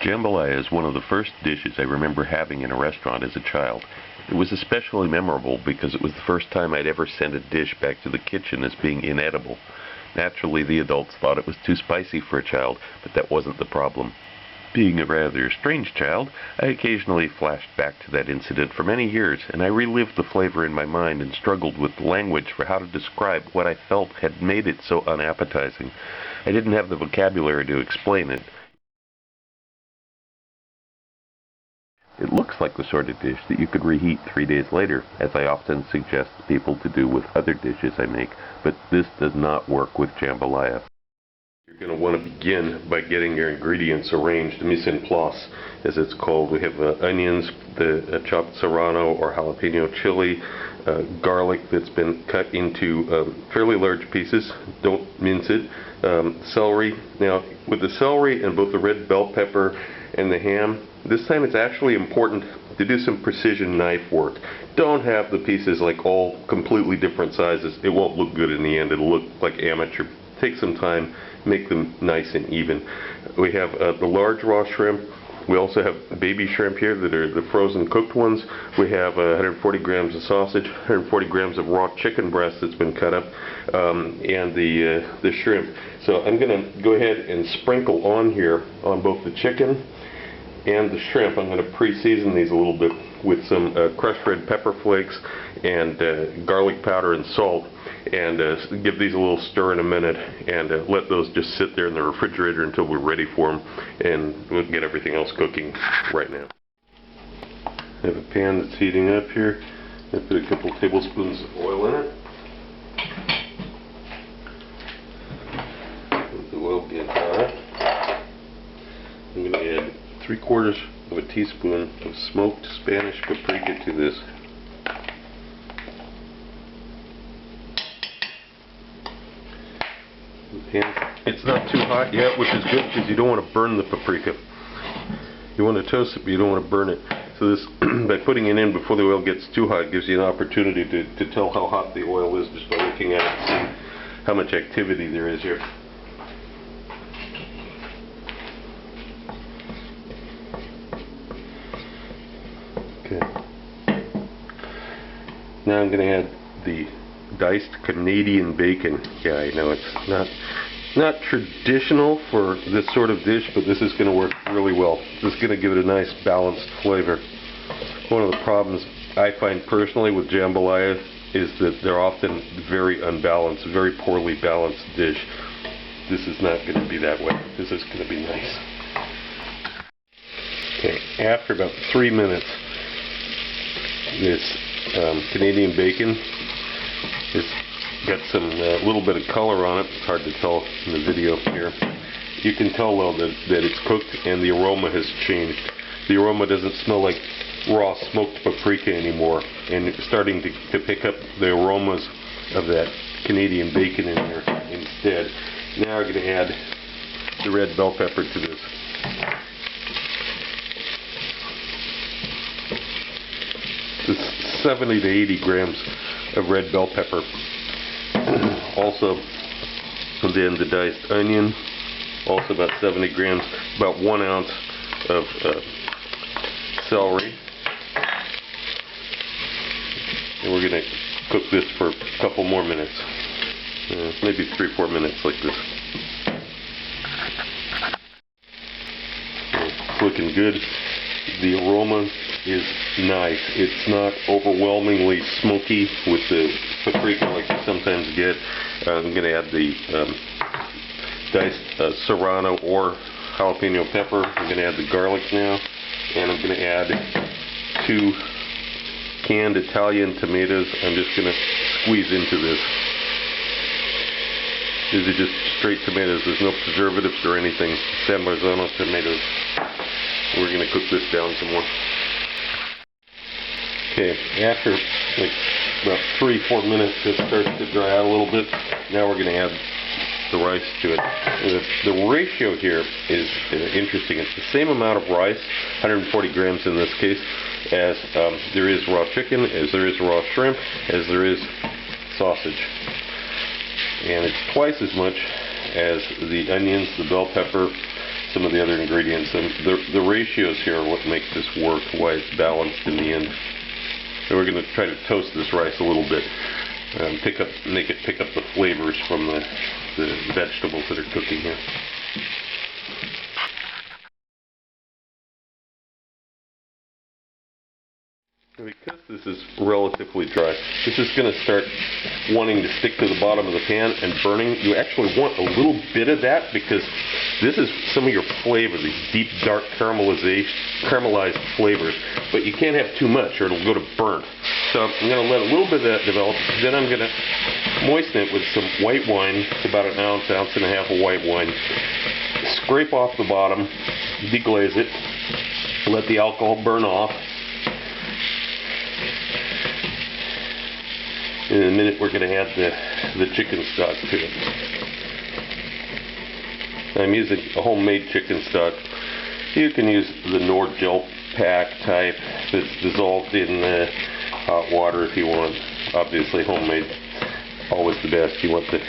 Jambalaya is one of the first dishes I remember having in a restaurant as a child. It was especially memorable because it was the first time I'd ever sent a dish back to the kitchen as being inedible. Naturally, the adults thought it was too spicy for a child, but that wasn't the problem. Being a rather strange child, I occasionally flashed back to that incident for many years, and I relived the flavor in my mind and struggled with language for how to describe what I felt had made it so unappetizing. I didn't have the vocabulary to explain it. It looks like the sort of dish that you could reheat 3 days later, as I often suggest people to do with other dishes I make, but this does not work with jambalaya. You're going to want to begin by getting your ingredients arranged, mise en place, as it's called. We have onions, the chopped serrano or jalapeno chili, garlic that's been cut into fairly large pieces. Don't mince it. Celery. Now, with the celery and both the red bell pepper and the ham, this time it's actually important to do some precision knife work. Don't have the pieces like all completely different sizes. It won't look good in the end. It'll look like amateur. Take some time, make them nice and even. We have the large raw shrimp. We also have baby shrimp here that are the frozen cooked ones. We have 140 grams of sausage, 140 grams of raw chicken breast that's been cut up, and the shrimp. So I'm going to go ahead and sprinkle on here on both the chicken and the shrimp. I'm going to pre-season these a little bit with some crushed red pepper flakes and garlic powder and salt, and give these a little stir in a minute, and let those just sit there in the refrigerator until we're ready for them, and we'll get everything else cooking right now. I have a pan that's heating up here. I put a couple tablespoons of oil in it. Let the oil get hot. I'm going to add 3/4 of a teaspoon of smoked Spanish paprika to this. It's not too hot yet, which is good because you don't want to burn the paprika. You want to toast it, but you don't want to burn it. So this, by putting it in before the oil gets too hot, gives you an opportunity to tell how hot the oil is just by looking at it and seeing how much activity there is here. Okay. Now I'm going to add the diced Canadian bacon. Yeah, I know it's not traditional for this sort of dish, but this is going to work really well. This is going to give it a nice balanced flavor. One of the problems I find personally with jambalaya is that they're often very unbalanced, very poorly balanced dish. This is not going to be that way. This is going to be nice. Okay, after about 3 minutes, this Canadian bacon has got some little bit of color on it. It's hard to tell in the video here. You can tell though that it's cooked and the aroma has changed. The aroma doesn't smell like raw smoked paprika anymore, and it's starting to pick up the aromas of that Canadian bacon in there instead. Now we're going to add the red bell pepper to this. This is 70 to 80 grams of red bell pepper. Also, then the diced onion, also about 70 grams, about 1 ounce of celery. And we're going to cook this for a couple more minutes, maybe 3-4 minutes like this. It's looking good. The aroma is nice. It's not overwhelmingly smoky with the paprika like you sometimes get. I'm going to add the diced serrano or jalapeno pepper. I'm going to add the garlic now, and I'm going to add 2 canned Italian tomatoes. I'm just going to squeeze into this. These are just straight tomatoes. There's no preservatives or anything. San Marzano tomatoes. We're going to cook this down some more. Okay, after like about 3-4 minutes, it starts to dry out a little bit. Now we're going to add the rice to it. The ratio here is interesting. It's the same amount of rice, 140 grams in this case, as there is raw chicken, as there is raw shrimp, as there is sausage. And it's twice as much as the onions, the bell pepper, some of the other ingredients, and the ratios here are what make this work, why it's balanced in the end. So we're going to try to toast this rice a little bit, make it pick up the flavors from the vegetables that are cooking here. Because this is relatively dry, this is going to start wanting to stick to the bottom of the pan and burning. You actually want a little bit of that because this is some of your flavor, these deep, dark caramelized flavors. But you can't have too much or it'll go to burnt. So I'm going to let a little bit of that develop. Then I'm going to moisten it with some white wine. It's about an ounce, ounce and a half of white wine. Scrape off the bottom, deglaze it, let the alcohol burn off. In a minute we're going to add the chicken stock to it. I'm using a homemade chicken stock. You can use the Nord-Gel pack type that's dissolved in hot water if you want. Obviously homemade, always the best. You want the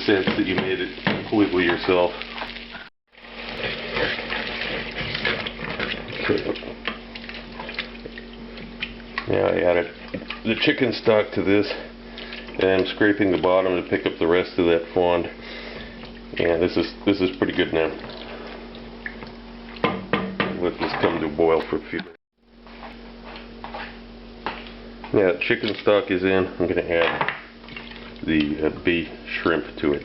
sense that you made it completely yourself. Now I added the chicken stock to this. And I'm scraping the bottom to pick up the rest of that fond. And this is pretty good now. Let this come to a boil for a few minutes. Now chicken stock is in. I'm going to add the bay shrimp to it.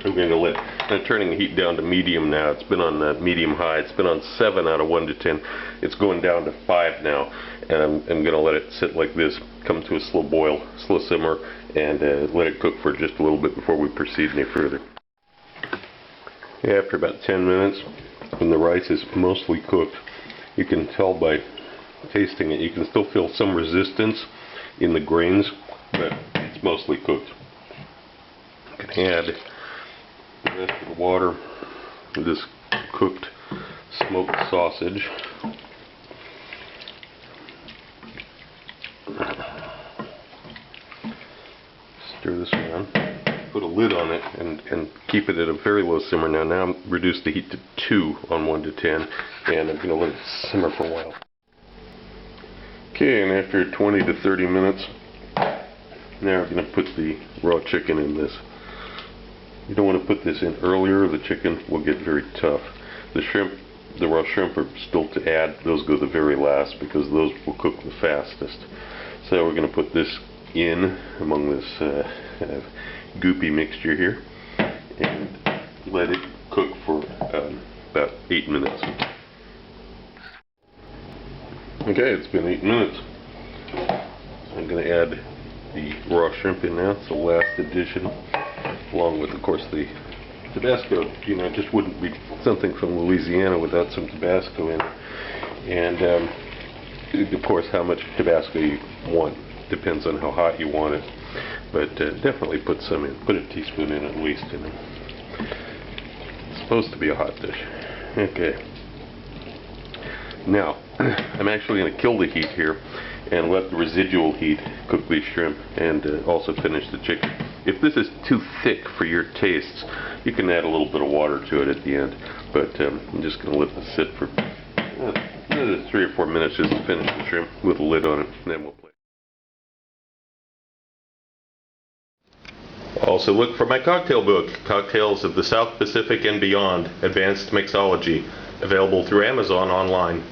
I'm turning the heat down to medium now. It's been on medium high. It's been on 7 out of 1 to 10. It's going down to 5 now. And I'm going to let it sit like this, come to a slow boil, slow simmer, and let it cook for just a little bit before we proceed any further. After about 10 minutes, when the rice is mostly cooked, you can tell by tasting it, you can still feel some resistance in the grains, but it's mostly cooked. You can add the rest of the water with this cooked smoked sausage. Stir this around, put a lid on it, and keep it at a very low simmer. Now I'm reduced the heat to 2 on 1 to 10, and I'm going to let it simmer for a while. Okay, and after 20 to 30 minutes, now I'm going to put the raw chicken in this. You don't want to put this in earlier, the chicken will get very tough. The raw shrimp are still to add. Those go the very last because those will cook the fastest. So we're going to put this in among this kind of goopy mixture here and let it cook for about 8 minutes. Okay, it's been 8 minutes. I'm going to add the raw shrimp in now. It's the last addition, along with, of course, the Tabasco. You know, it just wouldn't be something from Louisiana without some Tabasco in it. And of course, how much Tabasco you want depends on how hot you want it. But definitely put some in. Put a teaspoon in at least. You know, it's supposed to be a hot dish. Okay. Now, I'm actually going to kill the heat here and let the residual heat cook these shrimp and also finish the chicken. If this is too thick for your tastes, you can add a little bit of water to it at the end. But I'm just going to let this sit for another 3 or 4 minutes just to finish the shrimp with a lid on it, and then we'll play. Also look for my cocktail book, Cocktails of the South Pacific and Beyond, Advanced Mixology, available through Amazon online.